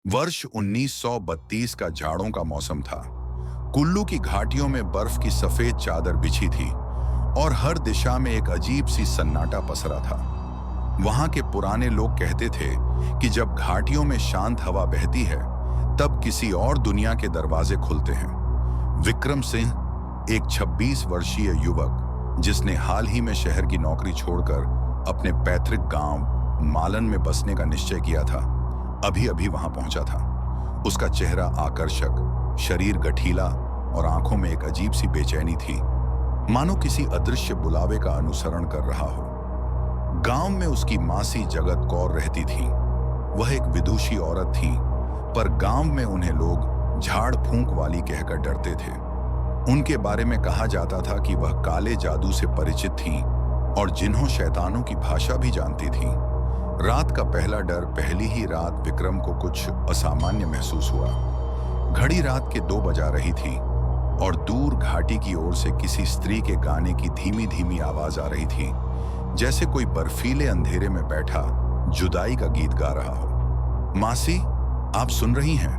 वर्ष 1932 का जाड़ों का मौसम था। कुल्लू की घाटियों में बर्फ की सफेद चादर बिछी थी और हर दिशा में एक अजीब सी सन्नाटा पसरा था। वहां के पुराने लोग कहते थे कि जब घाटियों में शांत हवा बहती है तब किसी और दुनिया के दरवाजे खुलते हैं। विक्रम सिंह, एक 26 वर्षीय युवक जिसने हाल ही में शहर की नौकरी छोड़कर अपने पैतृक गांव मालन में बसने का निश्चय किया था, अभी अभी वहां पहुंचा था। उसका चेहरा आकर्षक, शरीर गठीला और आंखों में एक अजीब सी बेचैनी थी, मानो किसी अदृश्य बुलावे का अनुसरण कर रहा हो। गांव में उसकी मासी जगत कौर रहती थी। वह एक विदुषी औरत थी, पर गांव में उन्हें लोग झाड़ फूंक वाली कहकर डरते थे। उनके बारे में कहा जाता था कि वह काले जादू से परिचित थीं और जिन्हों शैतानों की भाषा भी जानती थीं। रात का पहला डर, पहली ही रात विक्रम को कुछ असामान्य महसूस हुआ। घड़ी रात के 2 बजा रही थी और दूर घाटी की ओर से किसी स्त्री के गाने की धीमी धीमी आवाज आ रही थी, जैसे कोई बर्फीले अंधेरे में बैठा जुदाई का गीत गा रहा हो। मासी, आप सुन रही हैं?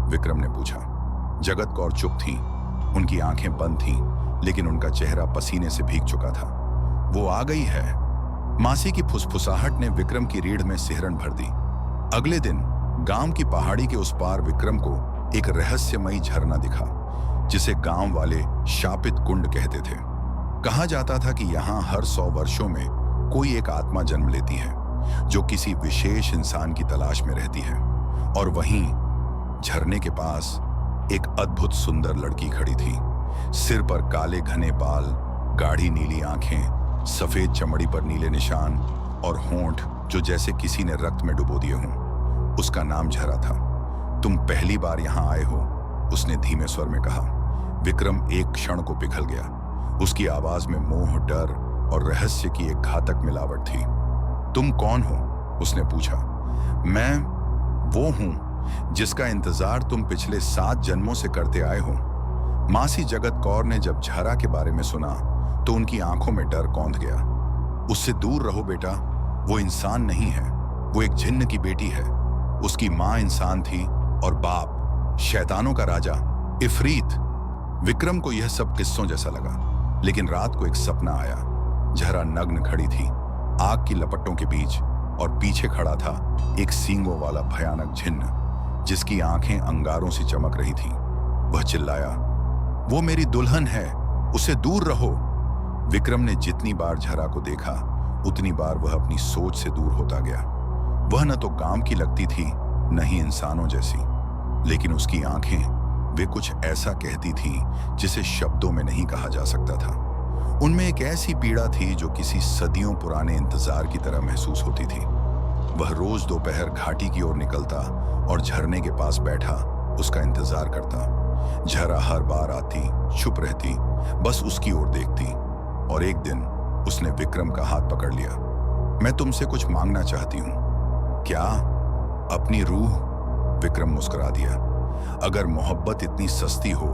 विक्रम ने पूछा। जगत कौर चुप थी। उनकी आंखें बंद थीं, लेकिन उनका चेहरा पसीने से भीग चुका था। वो आ गई है। मासी की फुसफुसाहट ने विक्रम की रीढ़ में सिहरन भर दी। अगले दिन गांव की पहाड़ी के उस पार विक्रम को एक रहस्यमयी झरना दिखा, जिसे गांव वाले शापित कुंड कहते थे। कहा जाता था कि यहाँ हर 100 वर्षों में कोई एक आत्मा जन्म लेती है, जो किसी विशेष इंसान की तलाश में रहती है। और वहीं झरने के पास एक अद्भुत सुंदर लड़की खड़ी थी। सिर पर काले घने बाल, गाढ़ी नीली आंखें, सफेद चमड़ी पर नीले निशान और होंठ जो जैसे किसी ने रक्त में डुबो दिए हों। उसका नाम झरा था। तुम पहली बार यहां आए हो, उसने धीमे स्वर में कहा। विक्रम एक क्षण को पिघल गया। उसकी आवाज में मोह, डर और रहस्य की एक घातक मिलावट थी। तुम कौन हो? उसने पूछा। मैं वो हूं जिसका इंतजार तुम पिछले 7 जन्मों से करते आए हो। मासी जगत कौर ने जब झरा के बारे में सुना तो उनकी आंखों में डर कौंध गया। उससे दूर रहो बेटा, वो इंसान नहीं है, वो एक जिन्न की बेटी है। उसकी मां इंसान थी और बाप शैतानों का राजा इफरीत। विक्रम को यह सब किस्सों जैसा लगा, लेकिन रात को एक सपना आया। झरा नग्न खड़ी थी, आग की लपटों के बीच, और पीछे खड़ा था एक सींगों वाला भयानक जिन्न, जिसकी आंखें अंगारों से चमक रही थीं। वह चिल्लाया, वो मेरी दुल्हन है, उसे दूर रहो। विक्रम ने जितनी बार झरा को देखा, उतनी बार वह अपनी सोच से दूर होता गया। वह न तो गांव की लगती थी, न ही इंसानों जैसी, लेकिन उसकी आंखें वे कुछ ऐसा कहती थी जिसे शब्दों में नहीं कहा जा सकता था। उनमें एक ऐसी पीड़ा थी जो किसी सदियों पुराने इंतजार की तरह महसूस होती थी। वह रोज दोपहर घाटी की ओर निकलता और झरने के पास बैठा उसका इंतजार करता। झरा हर बार आती, चुप रहती, बस उसकी ओर देखती। और एक दिन उसने विक्रम का हाथ पकड़ लिया। मैं तुमसे कुछ मांगना चाहती हूं। क्या? अपनी रूह? विक्रम मुस्कुरा दिया। अगर मोहब्बत इतनी सस्ती हो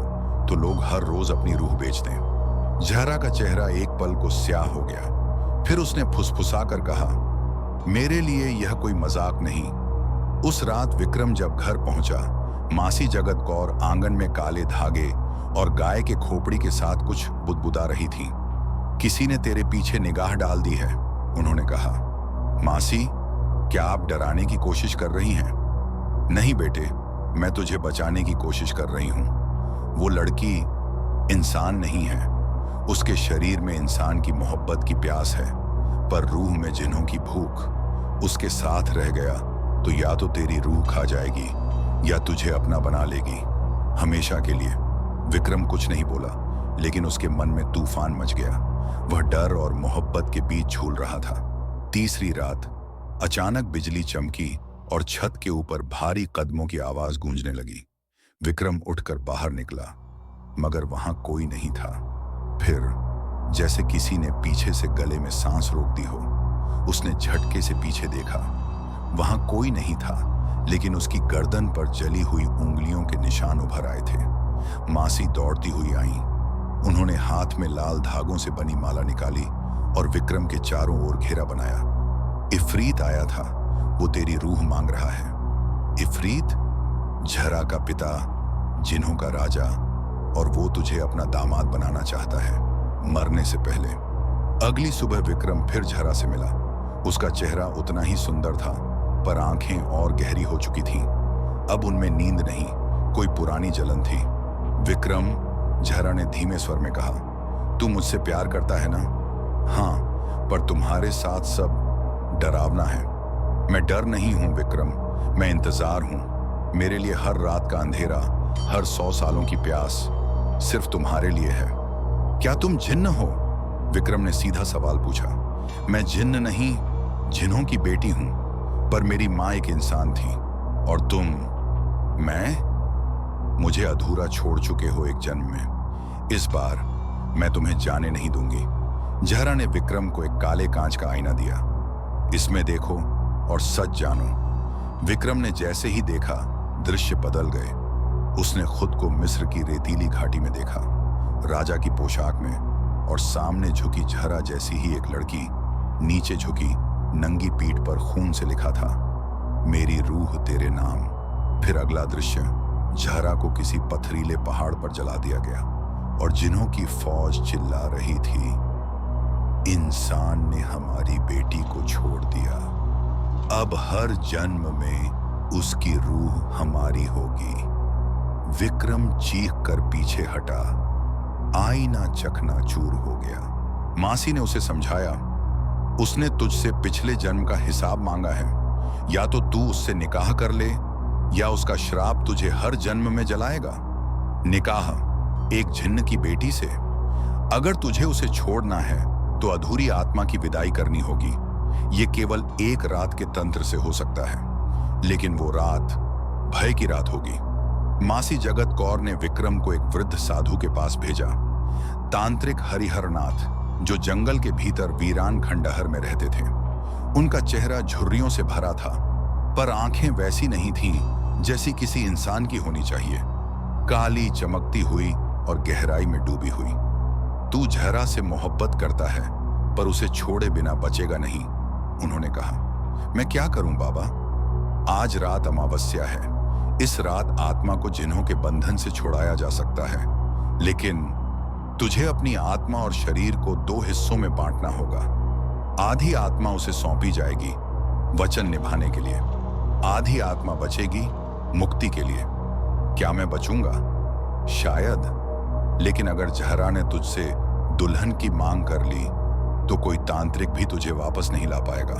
तो लोग हर रोज अपनी रूह बेच दें। झरा का चेहरा एक पल को स्याह हो गया। फिर उसने फुसफुसाकर कहा, मेरे लिए यह कोई मजाक नहीं। उस रात विक्रम जब घर पहुंचा, मासी जगत कौर आंगन में काले धागे और गाय के खोपड़ी के साथ कुछ बुदबुदा रही थी। किसी ने तेरे पीछे निगाह डाल दी है, उन्होंने कहा। मासी, क्या आप डराने की कोशिश कर रही हैं? नहीं बेटे, मैं तुझे बचाने की कोशिश कर रही हूं। वो लड़की इंसान नहीं है। उसके शरीर में इंसान की मोहब्बत की प्यास है, पर रूह में जिन्हों की भूख। उसके साथ रह गया तो या तो तेरी रूह खा जाएगी या तुझे अपना बना लेगी, हमेशा के लिए। विक्रम कुछ नहीं बोला, लेकिन उसके मन में तूफान मच गया। वह डर और मोहब्बत के बीच झूल रहा था। तीसरी रात अचानक बिजली चमकी और छत के ऊपर भारी कदमों की आवाज गूंजने लगी। विक्रम उठकर बाहर निकला, मगर वहां कोई नहीं था। फिर जैसे किसी ने पीछे से गले में सांस रोक दी हो, उसने झटके से पीछे देखा। वहां कोई नहीं था, लेकिन उसकी गर्दन पर जली हुई उंगलियों के निशान उभर आए थे। मासी दौड़ती हुई आई। उन्होंने हाथ में लाल धागों से बनी माला निकाली और विक्रम के चारों ओर घेरा बनाया। इफरीत आया था, वो तेरी रूह मांग रहा है। इफरीत? झरा का पिता, जिन्हों का राजा, और वो तुझे अपना दामाद बनाना चाहता है मरने से पहले। अगली सुबह विक्रम फिर झरा से मिला। उसका चेहरा उतना ही सुंदर था, पर आंखें और गहरी हो चुकी थीं। अब उनमें नींद नहीं, कोई पुरानी जलन थी। विक्रम, झरा ने धीमे स्वर में कहा, तू मुझसे प्यार करता है ना? हाँ, पर तुम्हारे साथ सब डरावना है। मैं डर नहीं हूं विक्रम, मैं इंतजार हूं। मेरे लिए हर रात का अंधेरा, हर 100 सालों की प्यास सिर्फ तुम्हारे लिए है। क्या तुम जिन्न हो? विक्रम ने सीधा सवाल पूछा। मैं जिन्न नहीं, जिन्हों की बेटी हूं, पर मेरी माँ एक इंसान थी। और तुम? मैं? मुझे अधूरा छोड़ चुके हो एक जन्म में। इस बार मैं तुम्हें जाने नहीं दूंगी। झरा ने विक्रम को एक काले कांच का आईना दिया। इसमें देखो और सच जानो। विक्रम ने जैसे ही देखा, दृश्य बदल गए। उसने खुद को मिस्र की रेतीली घाटी में देखा, राजा की पोशाक में, और सामने झुकी झरा जैसी ही एक लड़की, नीचे झुकी, नंगी पीठ पर खून से लिखा था, मेरी रूह तेरे नाम। फिर अगला दृश्य, झरा को किसी पथरीले पहाड़ पर जला दिया गया, और जिन्हों की फौज चिल्ला रही थी, इंसान ने हमारी बेटी को छोड़ दिया। अब हर जन्म में उसकी रूह हमारी होगी। विक्रम चीख कर पीछे हटा। आईना चकनाचूर हो गया। मासी ने उसे समझाया, उसने तुझसे पिछले जन्म का हिसाब मांगा है। या तो तू उससे निकाह कर ले, या उसका श्राप तुझे हर जन्म में जलाएगा। निकाह एक जिन्न की बेटी से? अगर तुझे उसे छोड़ना है तो अधूरी आत्मा की विदाई करनी होगी। ये केवल एक रात के तंत्र से हो सकता है, लेकिन वो रात भय की रात होगी। मासी जगत कौर ने विक्रम को एक वृद्ध साधु के पास भेजा, तांत्रिक हरिहरनाथ, जो जंगल के भीतर वीरान खंडहर में रहते थे। उनका चेहरा झुर्रियों से भरा था, पर आंखें वैसी नहीं थीं जैसी किसी इंसान की होनी चाहिए। काली, चमकती हुई और गहराई में डूबी हुई। तू झरा से मोहब्बत करता है, पर उसे छोड़े बिना बचेगा नहीं, उन्होंने कहा। मैं क्या करूं बाबा? आज रात अमावस्या है। इस रात आत्मा को जिन्हों के बंधन से छुड़ाया जा सकता है, लेकिन तुझे अपनी आत्मा और शरीर को 2 हिस्सों में बांटना होगा। आधी आत्मा उसे सौंपी जाएगी वचन निभाने के लिए, आधी आत्मा बचेगी मुक्ति के लिए। क्या मैं बचूंगा? शायद, लेकिन अगर झरा ने तुझसे दुल्हन की मांग कर ली तो कोई तांत्रिक भी तुझे वापस नहीं ला पाएगा।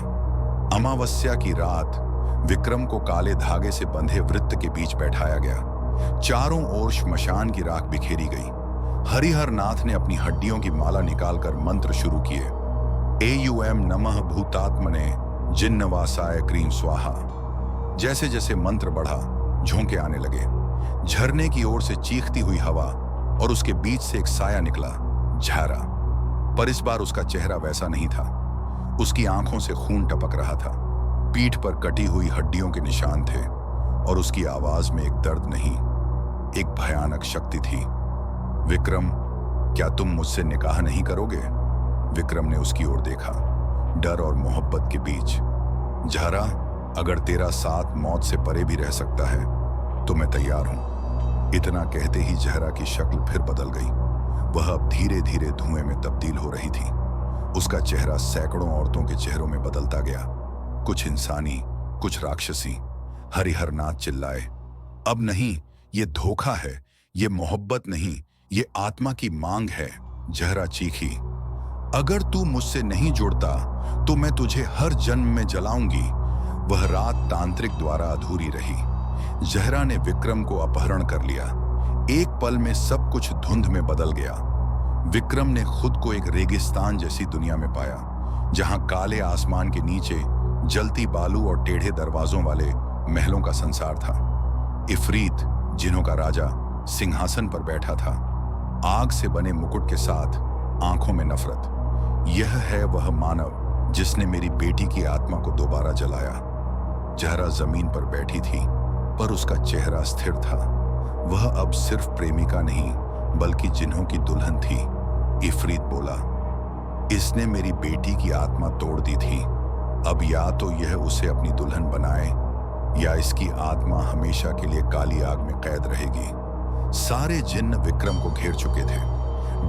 अमावस्या की रात विक्रम को काले धागे से बंधे वृत्त के बीच बैठाया गया। चारों ओर श्मशान की राख बिखेरी गई। हरिहरनाथ ने अपनी हड्डियों की माला निकालकर मंत्र शुरू किए। एयुएम नमः भूतात्मने जिन्नवासाय क्रीम स्वाहा। जैसे जैसे मंत्र बढ़ा, झोंके आने लगे। झरने की ओर से चीखती हुई हवा, और उसके बीच से एक साया निकला, झरा। पर इस बार उसका चेहरा वैसा नहीं था। उसकी आंखों से खून टपक रहा था, पीठ पर कटी हुई हड्डियों के निशान थे, और उसकी आवाज में एक दर्द नहीं, एक भयानक शक्ति थी। विक्रम, क्या तुम मुझसे निकाह नहीं करोगे? विक्रम ने उसकी ओर देखा, डर और मोहब्बत के बीच। झरा, अगर तेरा साथ मौत से परे भी रह सकता है तो मैं तैयार हूं। इतना कहते ही झरा की शक्ल फिर बदल गई। वह अब धीरे धीरे धुएं में तब्दील हो रही थी। उसका चेहरा सैकड़ों औरतों के चेहरों में बदलता गया, कुछ इंसानी, कुछ राक्षसी। हरिहरनाथ चिल्लाए, अब नहीं, ये धोखा है, ये मोहब्बत नहीं, ये आत्मा की मांग है। झरा चीखी, अगर तू मुझसे नहीं जुड़ता तो मैं तुझे हर जन्म में जलाऊंगी। वह रात तांत्रिक द्वारा अधूरी रही। झरा ने विक्रम को अपहरण कर लिया। एक पल में सब कुछ धुंध में बदल गया। विक्रम ने खुद को एक रेगिस्तान जैसी दुनिया में पाया, जहां काले आसमान के नीचे जलती बालू और टेढ़े दरवाजों वाले महलों का संसार था। इफरीत, जिन्हों का राजा, सिंहासन पर बैठा था, आग से बने मुकुट के साथ, आंखों में नफरत। यह है वह मानव जिसने मेरी बेटी की आत्मा को दोबारा जलाया। झरा जमीन पर बैठी थी, पर उसका चेहरा स्थिर था। वह अब सिर्फ प्रेमिका नहीं, बल्कि जिन्हों की दुल्हन थी। इफरीत बोला, इसने मेरी बेटी की आत्मा तोड़ दी थी। अब या तो यह उसे अपनी दुल्हन बनाए, या इसकी आत्मा हमेशा के लिए काली आग में कैद रहेगी। सारे जिन्न विक्रम को घेर चुके थे।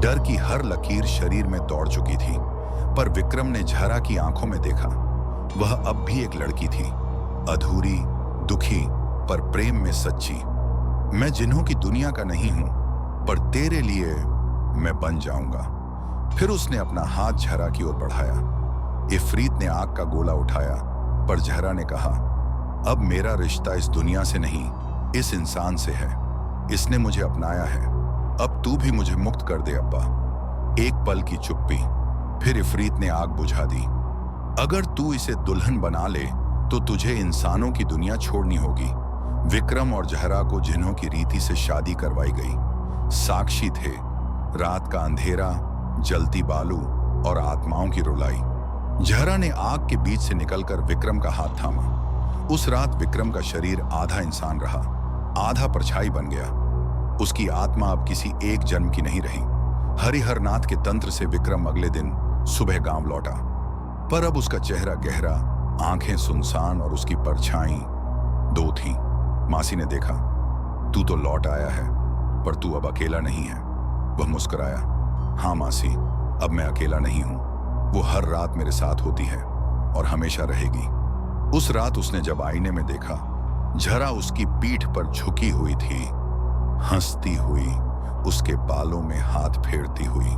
डर की हर लकीर शरीर में दौड़ चुकी थी। पर विक्रम ने झरा की आंखों में देखा। वह अब भी एक लड़की थी, अधूरी, दुखी, पर प्रेम में सच्ची। मैं जिन्हों की दुनिया का नहीं हूं, पर तेरे लिए मैं बन जाऊंगा। फिर उसने अपना हाथ झरा की ओर बढ़ाया। इफरीत ने आग का गोला उठाया, पर झरा ने कहा, अब मेरा रिश्ता इस दुनिया से नहीं, इस इंसान से है। इसने मुझे अपनाया है, अब तू भी मुझे मुक्त कर दे अब्बा। एक पल की चुप्पी, फिर इफरीत ने आग बुझा दी। अगर तू इसे दुल्हन बना ले तो तुझे इंसानों की दुनिया छोड़नी होगी। विक्रम और जहरा को जिन्हों की रीति से शादी करवाई गई। साक्षी थे रात का अंधेरा, जलती बालू और आत्माओं की रुलाई। जहरा ने आग के बीच से निकलकर विक्रम का हाथ थामा। उस रात विक्रम का शरीर आधा इंसान रहा, आधा परछाई बन गया। उसकी आत्मा अब किसी एक जन्म की नहीं रही। हरिहरनाथ के तंत्र से विक्रम अगले दिन सुबह गांव लौटा, पर अब उसका चेहरा गहरा, आंखें सुनसान और उसकी परछाई दो थीं। मासी ने देखा, तू तो लौट आया है, पर तू अब अकेला नहीं है। वह मुस्कुराया, हाँ मासी, अब मैं अकेला नहीं हूं। वो हर रात मेरे साथ होती है और हमेशा रहेगी। उस रात उसने जब आईने में देखा, झरा उसकी पीठ पर झुकी हुई थी, हंसती हुई, उसके बालों में हाथ फेरती हुई।